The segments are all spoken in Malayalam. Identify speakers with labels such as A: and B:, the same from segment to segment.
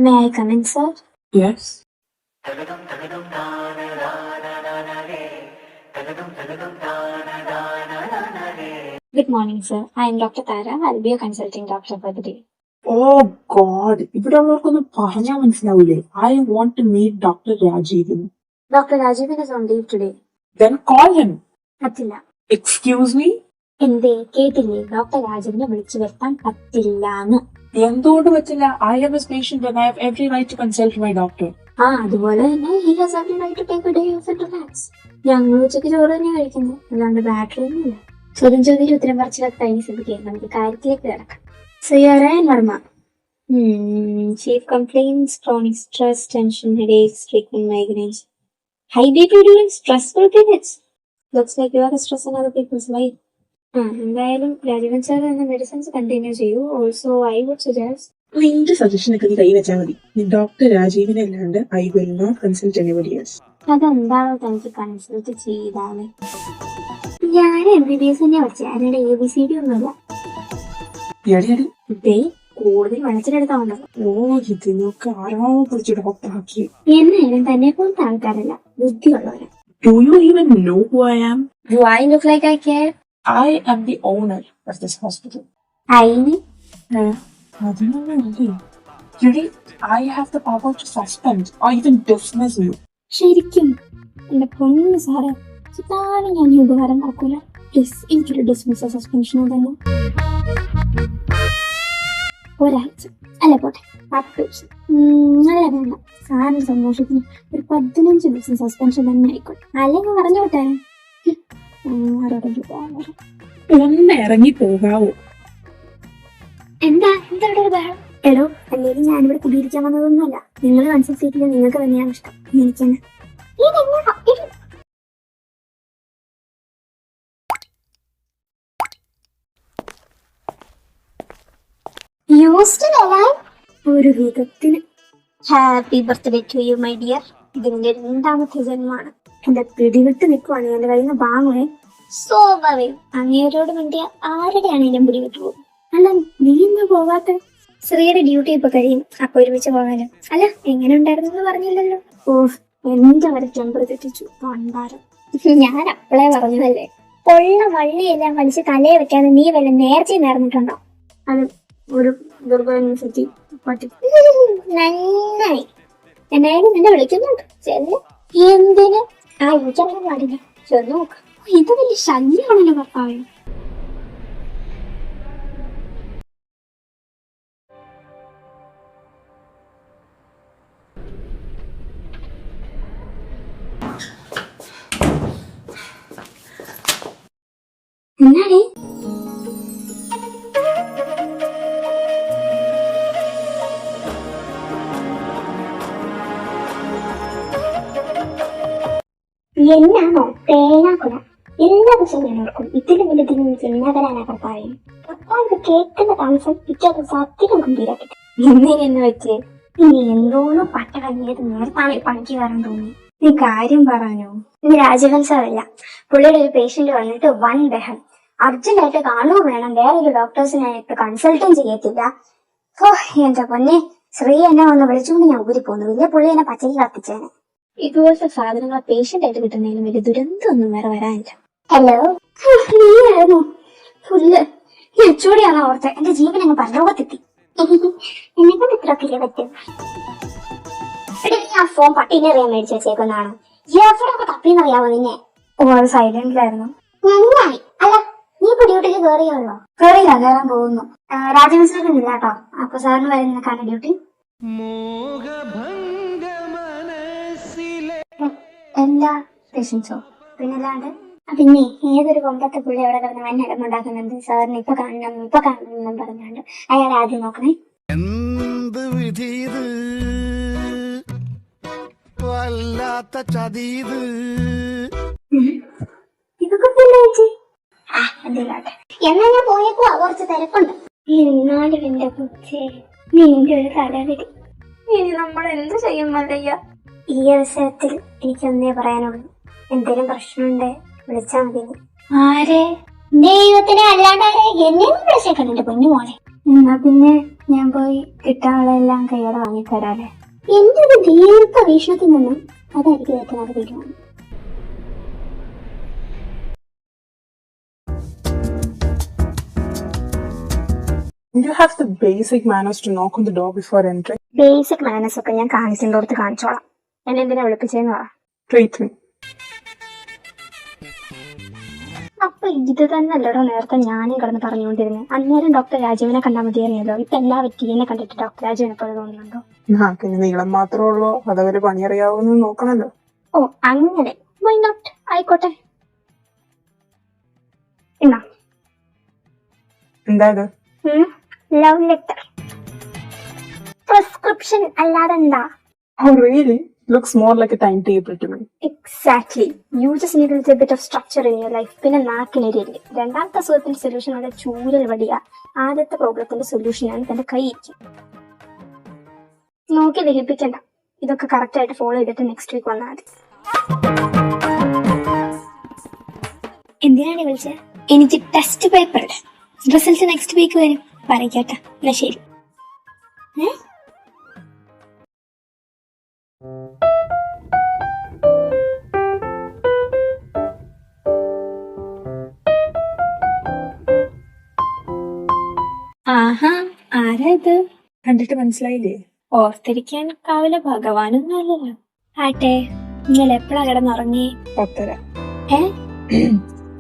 A: May I come in, sir?
B: Yes.
A: Good morning, sir. I am Dr. Tara. I'll be your consulting doctor for the day.
B: Oh God, ഇവിടെ ഉള്ളവർക്കൊന്നും പറഞ്ഞാൽ മനസ്സിലാവൂലേ? I want to meet Dr. Rajeevan.
A: Dr. Rajeevan is on leave today.
B: Then call him.
A: പറ്റില്ല.
B: Excuse me?
A: എന്തേ കേട്ടില്ലേ? ഡോക്ടർ രാജീവിനെ വിളിച്ചു വരുത്താൻ പറ്റില്ലാന്ന്.
B: എന്തുകൊണ്ട് പറ്റില്ല? I am his patient and I have every right to consult my doctor.
A: അതുപോലെ തന്നെ he has every right to take a day off and relax. ഞങ്ങൾ ഉച്ചയ്ക്ക് ചോറ് തന്നെ കഴിക്കുന്നു, അല്ലാണ്ട് ബാറ്ററി ഒന്നുമില്ല. ചോദ്യം ഉത്തരം പറിച്ചതൊക്കെ കഴിഞ്ഞ സ്ഥിതിക്ക് നമുക്ക് കാര്യത്തിലേക്ക് കിടക്കാം. So you are in Verma. Chief complaints, chronic stress, tension, headaches, frequent migraines. High BP during stressful periods. Looks like you are stressing other people's life. എന്തായാലും രാജീവൻ സാർ എന്ന മെഡിസിൻസ് കണ്ടിന്യൂ ചെയ്യൂ. ഓൾസോ ഐ വുഡ് സജസ്റ്റ്
B: നിന്റെ സജഷൻ ഒക്കെ നീ കൈ വെച്ചാൽ മതി. നീ ഡോക്ടർ രാജീവിനെ അല്ലാണ്ട് I will not consult anybody else.
A: അതെന്താണോ തനിക്ക് കൺസൾട്ട് ചെയ്താല്? ഞാൻ MBBS തന്നെ പഠിച്ചത്, അതിനിടെ ABCD ഒന്നുമില്ല. കൂടുതൽ മനസ്സിലെടുത്താണല്ലോ.
B: ഇതിനൊക്കെ ആരോ കുറിച്ച് ഡോക്ടർ ആക്കി.
A: എന്നായാലും തന്നെ പോലത്തെ ആൾക്കാരല്ല, ബുദ്ധിയുള്ളവരാ.
B: Do you even know who I am?
A: Do I look like I care?
B: I am the owner of this hospital.
A: അയിന്
B: I have the power to suspend or even dismiss you.
A: ശരിക്കും എന്റെ പൊന്നു സാറ്, ഇതാണ് ഞാൻ ഈ ഉപകാരം നടക്കൂല. പ്ലീസ് എനിക്കൊരു ഡിസ്മിസ് സസ്പെൻഷനോ തന്നെ. ഒരാഴ്ച അല്ല പോട്ടെ 10 ദിവസം. അല്ല വേണ്ട, സാറിന്റെ സന്തോഷത്തിന് ഒരു 15 ദിവസം സസ്പെൻഷൻ തന്നെ ആയിക്കോട്ടെ. അല്ലെങ്കിൽ പറഞ്ഞോട്ടെ,
B: ഒന്ന് ഇറങ്ങി പോകാവോ?
A: എന്താ ഇവിടെ ഒരു ബഹളം? എടോ, അല്ലെങ്കിൽ ഞാനിവിടെ കുടിയിരിക്കാൻ വന്നതൊന്നുമല്ല. നിങ്ങൾ കൺസൾട്ട് ചെയ്തില്ല, നിങ്ങൾക്ക് തന്നെയാണ് ഇഷ്ടം. എനിക്കെന്നെ ഒരു വിധത്തിന് happy birthday to you my dear. ഇതിന്റെ 2ാമത്തെ ജന്മമാണ്. എന്റെ പിടിവിട്ട് നിൽക്കുവാണ്. എന്റെ കയ്യിൽ നിന്ന് വാങ്ങുവേ. സ്വാഭാവികം, അങ്ങേരോട് വേണ്ടിയ ആരുടെയാണ് എന്നെ പിടിവിട്ടു പോകും. അല്ല, നീ ഇന്ന് പോകാത്ത? ശ്രീയുടെ ഡ്യൂട്ടി ഇപ്പൊ കഴിയും, അപ്പൊ ഒരുമിച്ച് പോകാലോ. അല്ല, എങ്ങനെ ഉണ്ടായിരുന്നു പറഞ്ഞില്ലല്ലോ. എന്റെ വരെ ടെമ്പർ തെറ്റിച്ചു പണ്ടാരം. ഞാൻ അപ്പളേ പറഞ്ഞതല്ലേ, പൊള്ള വള്ളിയെല്ലാം വലിച്ച് തലയെ വെക്കാതെ നീ വല്ല നേർച്ച നേർന്നിട്ടുണ്ടോ? അത് ഒരു ദുർബലനുസരിച്ച് പറ്റി. നന്നായി. എന്നായാലും നിന്നെ വിളിക്കുന്നുണ്ട്. ചെന്ന് എന്തിന്? എനിക്കറിയാൻ പാടില്ല. ചെന്ന് നോക്ക്. ഇത് വലിയ ശല്യമാണല്ലോ ഭർത്താവ്. എന്നാടി എന്നാണോ തേങ്ങാക്കുല? എല്ലാ ദിവസവും ഞാൻ ഓർക്കും, ഇതിലും വലുതിനും ചെന്നാകരാനാ കർത്താവേ. കർത്താവ് കേൾക്കുന്ന താമസം പിറ്റേ സത്യം ഗംഭീരാക്കി. ഇന്നെന്ന് വെച്ച് ഇനി എന്തോന്നോ പട്ട കഴിഞ്ഞത് നേരത്താണ് പണിക്ക് കയറാൻ തോന്നി. നീ കാര്യം പറഞ്ഞോ? ഇനി രാജീവൻ സാറല്ല, പുള്ളിയുടെ ഒരു പേഷ്യന്റ് വന്നിട്ട് വൻ ബഹം. അർജന്റായിട്ട് കാണുകയും വേണം, വേറൊരു ഡോക്ടേഴ്സിനായിട്ട് കൺസൾട്ടും ചെയ്യത്തില്ല. എന്റെ പൊന്നെ, ശ്രീ എന്നെ വന്ന് വിളിച്ചുകൊണ്ട് ഞാൻ ഊരി പോന്നു. വലിയ പുള്ളി എന്നെ പച്ചയ്ക്ക് കത്തിച്ചേനെ. ഇതുപോലത്തെ സാധനങ്ങൾ പേഷ്യന്റ് ആയിട്ട് കിട്ടുന്നതിലും വലിയ ദുരന്തമൊന്നും വേറെ വരാനില്ല. ഹലോ, നീയായിരുന്നു ഫുള്ള് ചൂടിയാണോ ഓർത്ത്? എന്റെ ജീവൻ അങ്ങ് പരലോകത്തെത്തി. എന്നെക്കൊണ്ട് ഇത്രയൊക്കെ പറ്റും. ആ ഫോൺ പട്ടീനെ അറിയാൻ മേടിച്ചു വെച്ചേക്കുന്നതാണ്. എവിടെയൊക്കെ തപ്പിന്നറിയാമോ നിന്നെ? അത് സൈലന്റിലായിരുന്നു. നന്നായി. അല്ല, നീ ഇപ്പൊ ഡ്യൂട്ടിക്ക് കയറിയല്ലോ? കയറിയില്ല, കയറാൻ പോകുന്നു. രാജീവൻ സാറിന് ഇല്ല കേട്ടോ, അപ്പൊ സാറിന് വരെ നിനക്കാണ് ഡ്യൂട്ടി. എന്താ പേഷ്യൻസോ? പിന്നല്ലാണ്ട്. പിന്നെ ഏതൊരു കൊമ്പത്തെ പുള്ളി അവിടെ കിടന്ന് വന്നടമുണ്ടാക്കുന്നുണ്ട്. സാറിന് ഇപ്പൊ കാണണം പറഞ്ഞാണ്ട് അയാൾ ആദ്യം നോക്കണേ. ഇതൊക്കെ എന്തെങ്കിലാട്ടെ. എന്നാ ഞാൻ പോയേക്കുവാ, കുറച്ച് തിരക്കുണ്ട്. എന്നാലും എന്റെ കൊച്ചേ, നിന്റെ ഒരു തലവിധി. ഇനി നമ്മൾ എന്ത് ചെയ്യും മല്ലയ്യ? ഈ അവസരത്തിൽ എനിക്കൊന്നേ പറയാനുള്ളൂ, എന്തെങ്കിലും പ്രശ്നമുണ്ട് വിളിച്ചാൽ മതി. ആരെ? ദൈവത്തിനെ അല്ലാണ്ടാരെ എന്നെ വിളിച്ചേക്കണുണ്ട് പൊന്നു മോളെ. എന്നാ പിന്നെ ഞാൻ പോയി കിട്ടാളെല്ലാം കൈയോടെ വാങ്ങിത്തരാല്ലേ. എന്റെ ഒരു ദീർഘ വീക്ഷണത്തിൽ നിന്നും അതായിരിക്കും ഏറ്റവും നല്ല തീരുമാനം.
B: You have the basic manners to knock on the door before entering.
A: Basic manners ഒക്കെ ഞാൻ കാണിച്ചിടത്ത് കാണിച്ചോളാം. എന്നെ എന്തിനാ വിളിപ്പിച്ചേന്ന് പറ.
B: Treat me.
A: അപ്പൊ ഇത് തന്നെ അല്ലടോ നേരത്തെ ഞാനും കിടന്ന് പറഞ്ഞുകൊണ്ടിരുന്നത്. അന്നേരം ഡോക്ടർ രാജീവിനെ കണ്ടാൽ മതിയായിരുന്നല്ലോ. ഇപ്പൊ എല്ലാ വ്യക്തിയെ കണ്ടിട്ട് ഡോക്ടർ രാജീവിനെ പോലെ തോന്നുന്നുണ്ടോ?
B: പിന്നെ നീളം മാത്രമേ ഉള്ളൂ, അതവര് പണിയറിയാവുന്ന നോക്കണല്ലോ.
A: ഓ അങ്ങനെ, വൈ നോട്ട്, ആയിക്കോട്ടെ. എന്നാ
B: എന്താ ഇത്?
A: Love letter. പ്രിസ്ക്രിപ്ഷൻ അല്ലാതെ എന്താ?
B: Oh really? Looks more like a timetable to me.
A: Exactly. You just need a little bit of structure in your life. പിന്നെ നാക്കിനരിയില്ല. രണ്ടാമത്തെ അസുഖത്തിന്റെ സൊല്യൂഷൻ ആണ് ചൂരൽ വടിയ. ആദ്യത്തെ പ്രോബ്ലത്തിന്റെ സൊല്യൂഷനാണ് തന്റെ കൈ. നോക്കി ദഹിപ്പിക്കണ്ട. ഇതൊക്കെ കറക്റ്റ് ആയിട്ട് ഫോളോ ചെയ്തിട്ട് നെക്സ്റ്റ് വീക്ക് വന്നാൽ മതി. എന്തിനാണ് വിളിച്ചത്? എനിക്ക് test paper result next week വരും. പറയട്ടെ. എന്നാ ശരി. ആഹാ, ആരാ ഇത്?
B: കണ്ടിട്ട് മനസ്സിലായില്ലേ?
A: ഓർത്തിരിക്കാൻ കാവിലെ ഭഗവാനൊന്നും അല്ലല്ലോ. ആട്ടെ, ഇന്നലെ എപ്പോഴാ കിടന്നുറങ്ങി?
B: 10:30.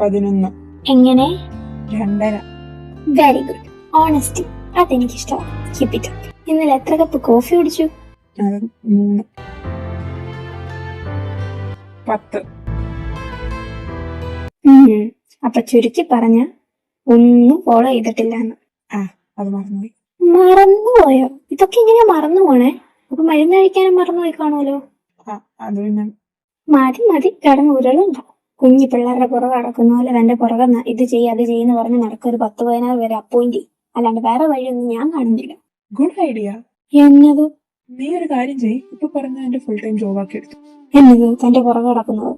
B: 11.
A: എങ്ങനെ?
B: 2:30.
A: Very good. ഓണസ്റ്റി, അതെനിക്കിഷ്ടമാണ്. Keep it up. ഇന്നലെ എത്ര കപ്പ് കോഫി കുടിച്ചു?
B: 3. 10.
A: അപ്പൊ ചുരുക്കി പറഞ്ഞ ഒന്നും ഫോളോ ചെയ്തിട്ടില്ലാന്ന്.
B: അത് മറന്നുപോയി.
A: മറന്നുപോയോ? ഇതൊക്കെ ഇങ്ങനെ മറന്നു പോണേ? അപ്പൊ മരുന്ന് കഴിക്കാനും മറന്നുപോയി കാണുമല്ലോ.
B: അത് പിന്നെ
A: മതി കിടന്ന് ഉരുളുണ്ടോ? കുഞ്ഞു പിള്ളേരുടെ പുറകെ നടക്കുന്ന പോലെ തന്റെ പുറകെ ഇത് ചെയ്യ അത് ചെയ്യുന്ന പറഞ്ഞ് നടക്കുക. ഒരു 10-16 പേരെ അപ്പോയിന്റ് ചെയ്യും. അല്ലാണ്ട് വേറെ വഴിയൊന്നും ഞാൻ കാണുന്നില്ല.
B: Good idea.
A: എന്നത്?
B: നീ ഒരു കാര്യം ചെയ്യ്, ഇപ്പൊ പറഞ്ഞ എന്റെ ഫുൾ ടൈം ജോബ് ആക്കി എടുത്തു.
A: എന്നത്? തന്റെ പുറകെ നടക്കുന്നത്?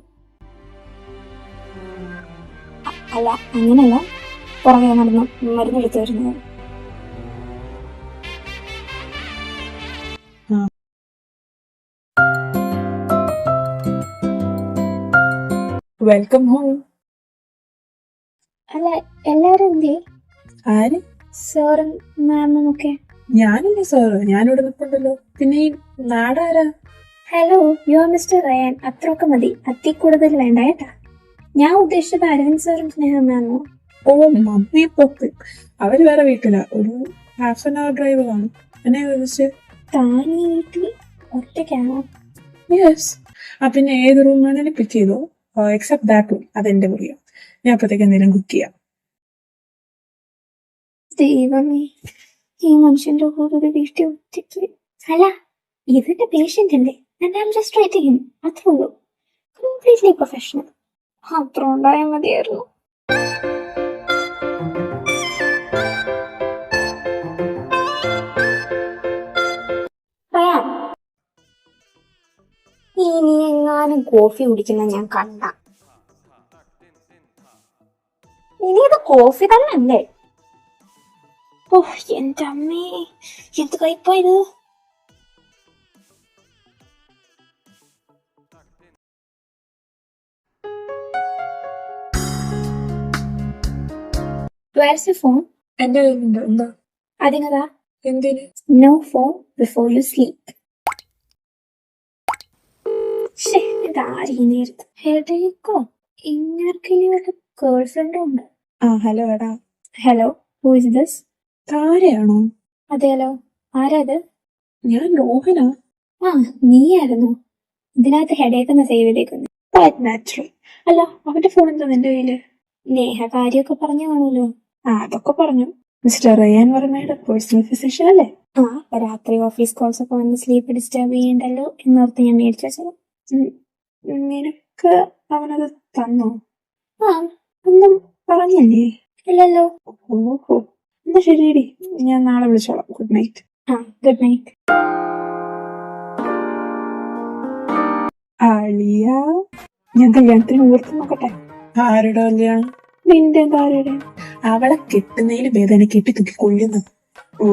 A: അല്ല, അങ്ങനല്ല. പുറകെ നടന്ന് മരുന്ന് എടുത്തു വരുന്നത്.
B: Welcome home.
A: അല്ല, എല്ലാവരും എന്തേ?
B: ആര്?
A: സാറും മാമും ഒക്കെ.
B: ഞാനല്ലേ സാറ്, ഞാനിവിടെ നിൽപ്പുണ്ടല്ലോ. പിന്നെ ഈ നാടാരാ?
A: Hello, you are mister Ryan. അത്രയൊക്കെ മതി, അതി കൂടുതൽ വേണ്ട കേട്ടാ. ഞാൻ ഉദ്ദേശിച്ചത് അരവിന്ദ് സാറും സ്നേഹ മാമോ.
B: ഓ മമ്മി പൊക്ക്, അവര് വേറെ വീട്ടിലാ. ഒരു ഹാഫ് ആൻ അവർ ഡ്രൈവ് കാണും. എന്നെ വിളിച്ച്.
A: താൻ ഈ വീട്ടിൽ ഒറ്റയ്ക്കാണോ?
B: യെസ്. പിന്നെ ഏത് റൂം വേണേലും പിക്ക് ചെയ്തോ, എക്സെപ്റ്റ് ദാറ്റ് റൂം. അതെന്റെ മുറിയാ. ഞാൻ അപ്പത്തേക്ക് എന്തെങ്കിലും കുക്ക് ചെയ്യാം.
A: ദൈവമേ, ഈ മനുഷ്യന്റെ കൂടെ ഒരു വീട്ടിൽ ഒറ്റയ്ക്ക്. അല്ല, ഇതെന്റെ പേഷ്യന്റ് അല്ലേ? And I am just treating him. അത്രേ ഉള്ളൂ. Completely professional. അത്ര ഉണ്ടായാൽ മതിയായിരുന്നു. ഇനി എങ്ങാനും കോഫി കുടിക്കുന്ന ഞാൻ കണ്ട. ഇനി ഇത് കോഫി തന്നെ അല്ലേ? ഓ എന്റെ അമ്മേ, എന്ത് കയ്പാ ഇത്. Where's your phone?
B: എന്റെ കയ്യിലുണ്ട്. എന്താ?
A: അതിനതാ.
B: എന്തിന്?
A: No phone before you sleep. ഇതാരീ നേരത്ത് ഹെഡേക്കോ? ഇങ്ങർക്കിനി വല്ല ഗേൾ ഫ്രണ്ടും ഉണ്ട്?
B: ഹലോ എടാ.
A: Hello, who is this?
B: താരയാണോ?
A: അതെയല്ലോ. ആരാ അത്?
B: ഞാൻ രോഹനാ.
A: നീയായിരുന്നു. ഇതിനകത്ത് ഹെഡേക്കെന്ന് സേവ് ചെയ്തേക്കുന്നു.
B: നാച്ചുറൽ. അല്ല, അവന്റെ ഫോൺ എന്താ നിന്റെ കയ്യില്?
A: നേഹ കാര്യമൊക്കെ പറഞ്ഞു കാണുമല്ലോ.
B: അതൊക്കെ പറഞ്ഞു. മിസ്റ്റർ റയാൻ വർമ്മയുടെ പേഴ്സണൽ ഫിസിഷ്യൻ അല്ലേ?
A: രാത്രി ഓഫീസ് കോൾസ് ഒക്കെ വന്ന് സ്ലീപ്പ് ഡിസ്റ്റർബ് ചെയ്യണ്ടല്ലോ എന്നോർത്ത് ഞാൻ മേടിച്ചു വെച്ചത്.
B: നിനക്ക് അവനത് തന്നോ?
A: ഒന്നും
B: പറഞ്ഞല്ലേ?
A: ഇല്ലല്ലോ.
B: ഓഹോ, എന്നാ ശരിയടി, ഞാൻ നാളെ വിളിച്ചോളാം. Good night.
A: Good night.
B: ആളിയ, ഞാൻ കല്യാണത്തിന് മുഹൂർത്തം നോക്കട്ടെ. ആരുടെ കല്യാണം? നിന്റെ എന്താ അവളെ കെട്ടുന്നതിൽ വേദന കെട്ടി തൂക്കി കൊല്ലുന്നു. ഓ,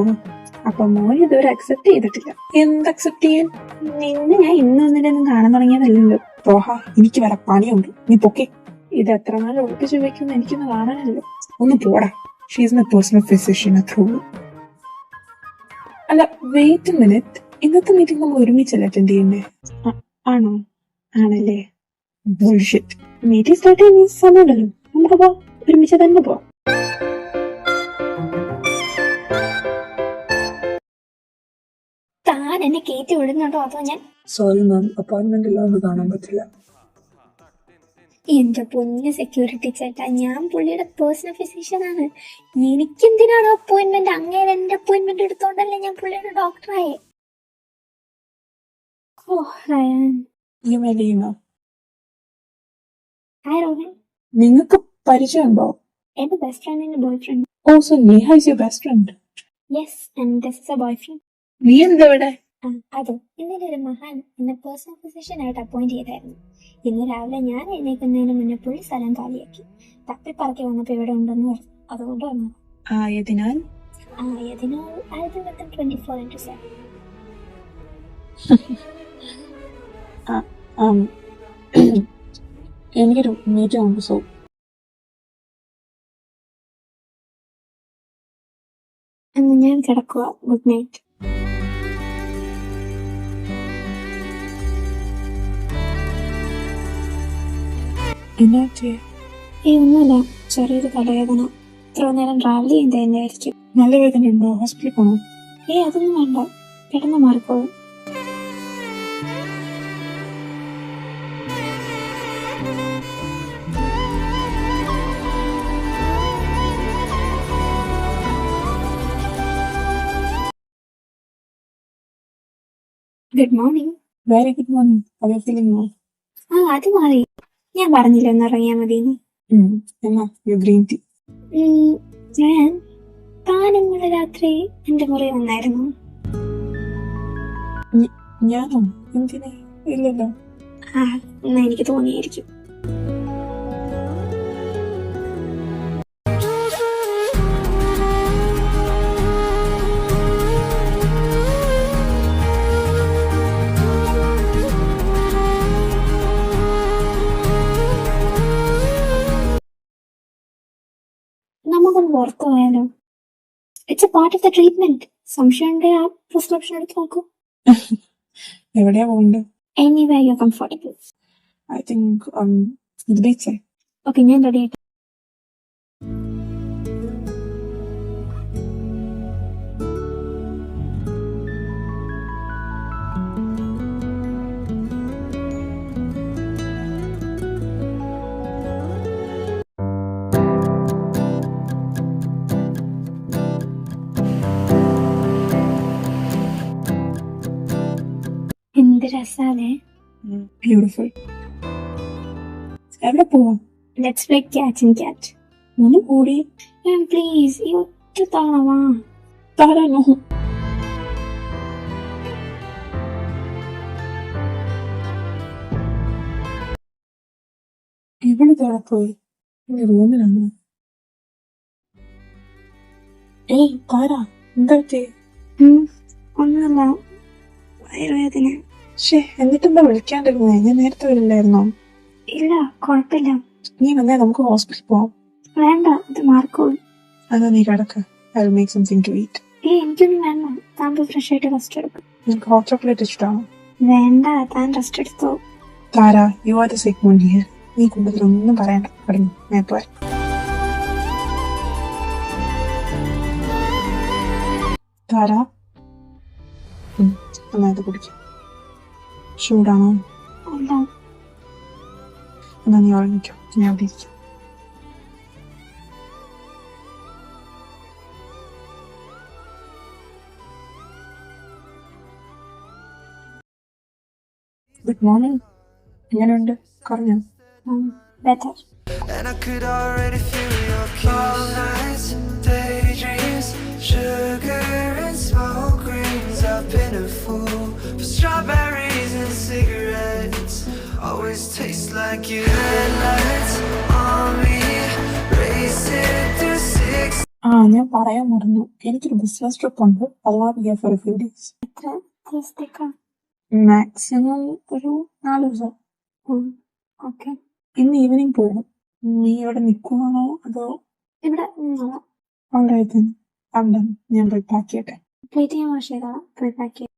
B: അപ്പൊ മോൻ ഇതുവരെ അക്സെപ്റ്റ് ചെയ്തിട്ടില്ല. എന്ത് അക്സെപ്റ്റ് ചെയ്യാൻ? നിന്നെ ഞാൻ ഇന്നും ഒന്നിനൊന്നും കാണാൻ തുടങ്ങിയതല്ലല്ലോ. പോഹാ, എനിക്ക് വേറെ പണിയുണ്ട്, നീ പൊക്കെ. ഇത് എത്ര നാൾ ഒളിപ്പിച്ചു വെക്കുന്ന എനിക്കൊന്ന് കാണാനല്ലോ. ഒന്ന് പോടാ. ഷീസ് മൈ പേഴ്സണൽ ഫിസിഷ്യൻ, അത്രേ ഉള്ളൂ. അല്ല, വെയിറ്റ് മിനിറ്റ്, ഇന്നത്തെ മീറ്റിംഗ് നമ്മൾ ഒരുമിച്ചല്ല അറ്റൻഡ് ചെയ്യണ്ടേ? ആണോ? ആണല്ലേ. ബുൾഷിറ്റ്. മീറ്റിംഗ് സ്റ്റാർട്ട് ചെയ്യാൻ സമയമുണ്ടല്ലോ, നമുക്ക് പോവാം. ഒരുമിച്ച് തന്നെ പോവാം.
A: താൻ എന്നെ കയറ്റി വിടുന്നുണ്ടോ അതോ ഞാൻ?
B: സോറി മാം, അപ്പോയിന്റ്മെന്റ് ഇല്ലാതെ കാണാൻ പറ്റില്ല.
A: എന്റെ പൊന്ന് സെക്യൂരിറ്റി ചേട്ടാ, ഞാൻ പുള്ളിയുടെ പേഴ്സണൽ ഫിസിഷ്യൻ ആണ്. എനിക്കെന്തിനാണ് അപ്പോയിന്റ്മെന്റ്? അങ്ങേരെ എന്റെ അപ്പോയിന്റ്മെന്റ് എടുത്തോണ്ടല്ലേ ഞാൻ പുള്ളിയുടെ ഡോക്ടറായേ. Oh Ryan.
B: You may leave now.
A: Hi Rohan.
B: നിങ്ങൾക്ക് പരിചയമുണ്ടോ?
A: എന്റെ ബെസ്റ്റ് ഫ്രണ്ടിന്റെ boyfriend.
B: Oh, so Neha is your best friend.
A: Yes, and this is a boyfriend.
B: നീ എന്താ ഇവിടെ?
A: അതോ, ഇന്നലെ ഒരു മഹാൻ എന്നെ പേഴ്സണൽ ഫിസിഷ്യൻ ആയിട്ട് അപ്പോയിന്റ് ചെയ്തായിരുന്നു. ഇന്ന് രാവിലെ ഞാൻ എഴുന്നേൽക്കുന്നതിന് മുന്നേ പുള്ളി സ്ഥലം കാലിയാക്കി. തപ്പിപ്പറക്കി വന്നപ്പോ ഇവിടെ ഉണ്ടെന്ന് പറഞ്ഞു. അതുകൊണ്ട് വന്നു.
B: ആയതിനാൽ
A: I'll be within 24/7.
B: എനിക്കൊരു മീറ്റിംഗ് ഉണ്ട്. സോ
A: അന്ന് ഞാൻ കിടക്കുക. Good night.
B: എന്നാ
A: ഒന്നുമില്ല, ചെറിയൊരു തലവേദന. ഇത്ര നേരം ട്രാവൽ ചെയ്യുന്നതായിരിക്കും.
B: നല്ല വേദനയുണ്ടോ? ഹോസ്പിറ്റലിൽ പോകണോ?
A: അതൊന്നും വേണ്ട, കിടന്ന് മാറിക്കോളും. Good morning.
B: Very good morning. How are you feeling now?
A: അത് മാറി. ഞാൻ പറഞ്ഞില്ല ഒന്ന് ഇറങ്ങിയാൽ മതി.
B: എന്നാ ഗ്രീൻ ടീ.
A: ഞാൻ താൻ ഇന്നലെ രാത്രി എന്റെ മുറി വന്നായിരുന്നു.
B: ഞാനോ? എന്തിനാ? ഇല്ലല്ലോ.
A: എന്നാ എനിക്ക് തോന്നിയായിരിക്കും. നമുക്കൊന്ന് പുറത്തു പോയാലോ? It's A part of the treatment. സംശയമുണ്ട്, ആ പ്രിസ്ക്രിപ്ഷൻ എടുത്ത് നോക്കൂ.
B: എവിടെയാ പോകണ്ടത്?
A: Anywhere you're comfortable.
B: I think the beach side.
A: Okay, ഞാൻ റെഡി ആയിട്ട്. എന്ത് രസാലേ.
B: ബ്യൂട്ടിഫുൾ. എവിടെ പോവാം?
A: Let's play cat and cat.
B: ഒന്ന് കൂടി.
A: പ്ലീസ്, ഈ ഒറ്റ തവണ വാ.
B: താരാനോ? എവിടെ പോയി? റൂമിലാണ്. താര, എന്താ പറ്റി?
A: ഒന്നുമില്ല, വയറുവേദന.
B: എന്നിട്ടെന്താ വിളിക്കാണ്ടിരുന്നേ? ഞാൻ നേരത്തെ വരില്ലായിരുന്നോ?
A: ഇല്ല, കുഴപ്പമില്ല.
B: നീ വന്നേ, നമുക്ക് ഹോസ്പിറ്റലിൽ പോവാം.
A: വേണ്ട, ഇത് മാറിക്കോളും.
B: അതാ നീ കിടക്ക. I will make something to eat.
A: എനിക്കൊന്നും വേണ്ട, താൻ ഫ്രഷ് ആയിട്ട് റെസ്റ്റ് എടുക്കും.
B: നിനക്ക് ഹോട്ട് ചോക്ലേറ്റ് ഇഷ്ടമാണോ?
A: വേണ്ട, താൻ റെസ്റ്റ് എടുത്തോ.
B: Tara, you are the sick one here. നീ കൂടുതലൊന്നും പറയണ്ട. പറഞ്ഞു ഞാൻ പോരാ. താര, നന്നായിട്ട് കുടിക്കും. ചൂടാണോ?
A: അല്ല.
B: എന്നാ നീ ഉറങ്ങിക്കോ, ഞാൻ അവിടെ ഇരിക്കും. Good morning. എങ്ങനെയുണ്ട്? കുറഞ്ഞോ?
A: Better.
C: And I could already feel your kiss. Daydreams, sugar and smoke rings. I've been a fool for strawberries and cigarettes. Always taste like your headlights on me.
B: ഞാൻ പറയാൻ മറന്നു, എനിക്കൊരു ബിസിനസ് ട്രിപ്പ് ഉണ്ട്. For 4 days.
A: എത്ര ദിവസത്തേക്കാ?
B: മാക്സിമം ഒരു 4 ദിവസം.
A: ഓക്കെ.
B: ഇന്ന് ഈവനിങ് പോകും. നീ ഇവിടെ നിൽക്കുവാണോ അതോ?
A: ഇവിടെ
B: അവിടെ ഞാൻ പോയി പാക്ക് ചെയ്യട്ടെ.
A: പ്ലേറ്റ് ഞാൻ വാഷ് ചെയ്തോളാം. പോയി പാക്ക് ചെയ്യാം.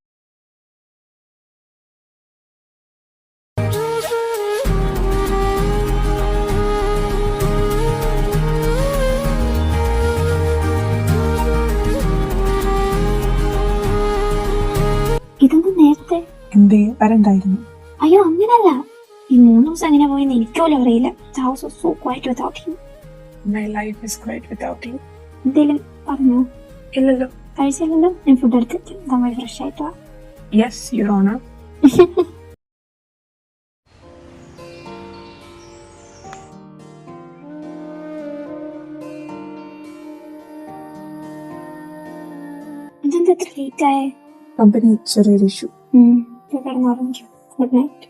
A: ഇതൊന്നും നേരത്തെ
B: എന്തേ വരണ്ടായിരുന്നു?
A: അയ്യോ അങ്ങനല്ല, ഈ 3 ദിവസം എങ്ങനെ പോയെന്ന് എനിക്ക് പോലും അറിയില്ല. House was so quiet without him.
B: My life is quiet without you.
A: എന്തേലും പറഞ്ഞോ?
B: ഇല്ലല്ലോ.
A: കഴിച്ചില്ലല്ലോ. ഞാൻ ഫുഡ് എടുത്തിട്ട് നമ്മൾ ഫ്രഷ് ആയിട്ട് വാ.
B: Yes, Your Honor.
A: ഇതെന്താ ഇത്ര ലേറ്റ് ആയേ?
B: കമ്പനി ചെറിയൊരു ഇഷ്യൂ.
A: കിടന്നുറങ്ങിക്കോ. Good night.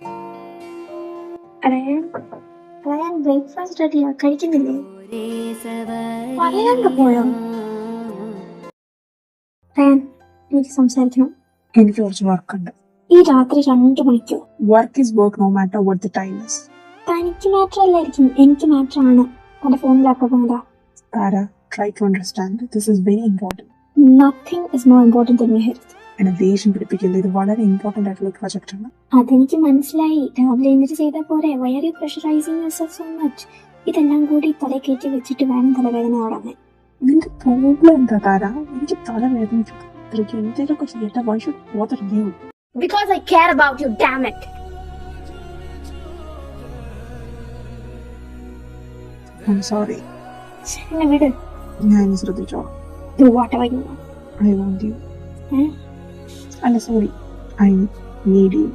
A: റയാൻ ബ്രേക്ക്ഫാസ്റ്റ് റെഡിയാ. കഴിക്കുന്നില്ലേ? പറയാണ്ട് പോയോ? റയാൻ, എനിക്ക് സംസാരിക്കണം.
B: എനിക്ക് കുറച്ച് വർക്ക് ഉണ്ട്.
A: ഈ രാത്രി 2 മണിക്കോ?
B: Work is work no matter what the time is.
A: തനിക്ക് മാറ്റർ അല്ലായിരിക്കും, എനിക്ക് മാറ്റർ ആണ്. തന്റെ ഫോണിലൊക്കെ പോകണ്ട.
B: താര, try to understand. This is very important.
A: Nothing is more important than your health.
B: എന്നെ ദേഷ്യം പിടിപ്പിക്കുന്നത്. ഇത് വളരെ ഇമ്പോർട്ടന്റ് ആയിട്ടുള്ള പ്രൊജക്ട് ആണ്.
A: അതെനിക്ക് മനസ്സിലായി. രാവിലെ എന്നിട്ട് ചെയ്താൽ പോരെ? Why are you pressurizing yourself so much? ഇതെല്ലാം കൂടി തല കയറ്റി വെച്ചിട്ട് വേണം തലവേദന തുടങ്ങാൻ.
B: നിന്റെ പ്രോബ്ലം എന്താ താര? എനിക്ക് തലവേദനിക്കും. എന്തെങ്കിലുമൊക്കെ ചെയ്യട്ടെ. Why should bother you?
A: Because I care about you, damn it.
B: I'm sorry.
A: എന്നെ വിട്.
B: ഞാൻ ശ്രദ്ധിച്ചോളാം.
A: Do whatever you want.
B: I want you. അല്ല sorry, I need you.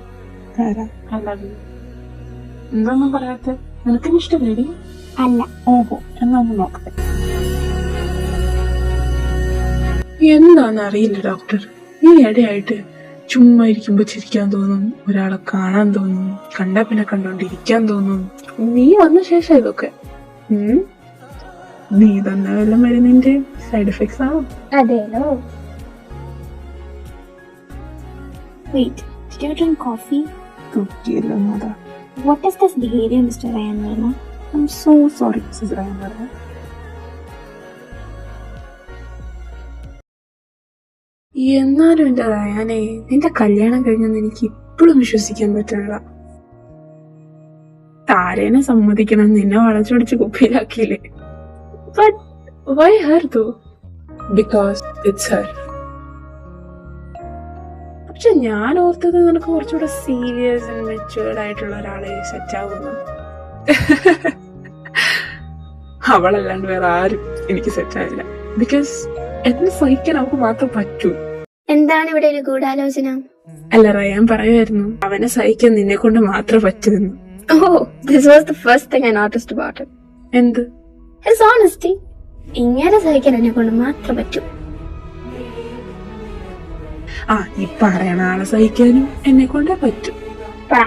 B: Tara, I love you. എന്തൊന്നും പറയാത്ത നിനക്ക് ഇഷ്ടമേടി?
A: അല്ല.
B: ഓഹോ, എന്നാ ഒന്ന് നോക്കട്ടെ. എന്താന്ന് അറിയില്ല ഡോക്ടർ, ഈ ഇടയായിട്ട് ചുമ്മാ ഇരിക്കുമ്പോ ചിരിക്കാൻ തോന്നും, ഒരാളെ കാണാൻ തോന്നും, കണ്ടാ പിന്നെ കണ്ടോണ്ടിരിക്കാൻ തോന്നും. നീ വന്ന ശേഷം ഇതൊക്കെ. നീ തന്നെ വല്ല മരുന്നിന്റെ സൈഡ് എഫക്ട്സ് ആണോ?
A: അതേലോ. Wait, did you drink coffee?
B: കുട്ടിയല്ലോ Mata.
A: What is this behavior, Mr. Ryan Verma?
B: I'm so sorry, Mrs. Ryan Verma. എന്നാലും എന്റെ റയാനെ, നിന്റെ കല്യാണം കഴിഞ്ഞെന്ന് എനിക്ക് ഇപ്പോഴും വിശ്വസിക്കാൻ പറ്റില്ല. താരേനെ സമ്മതിക്കണം, നിന്നെ വളച്ചൊടിച്ച് കുപ്പിയിലാക്കിയില്ലേ. But why her though? Because it's her. പക്ഷെ ഞാൻ ഓർത്തത് നിനക്ക് കുറച്ചുകൂടെ സീരിയസ് ആൻഡ് മെച്ചുവേർഡ് ആയിട്ടുള്ള ഒരാളെ സെറ്റ് ആകുന്നു. അവളല്ലാണ്ട് വേറെ ആരും എനിക്ക് സെറ്റ് ആയില്ല. ബിക്കോസ് എന്നെ സഹിക്കാൻ അവൾക്ക് മാത്രം പറ്റൂ.
A: എന്താണ് ഇവിടെ ഒരു ഗൂഢാലോചന?
B: അല്ല, റയാൻ പറയുമായിരുന്നു അവനെ സഹിക്കാൻ നിന്നെ കൊണ്ട് മാത്രം പറ്റുമെന്ന്.
A: Oh, this was the first thing I noticed about him.
B: എന്ത്?
A: His honesty. ഇങ്ങനെ സഹിക്കാൻ എന്നെ കൊണ്ട് മാത്രം പറ്റൂ.
B: ഈ പറയണ ആളെ സഹിക്കാനും എന്നെ കൊണ്ടേ പറ്റും.
A: പറ.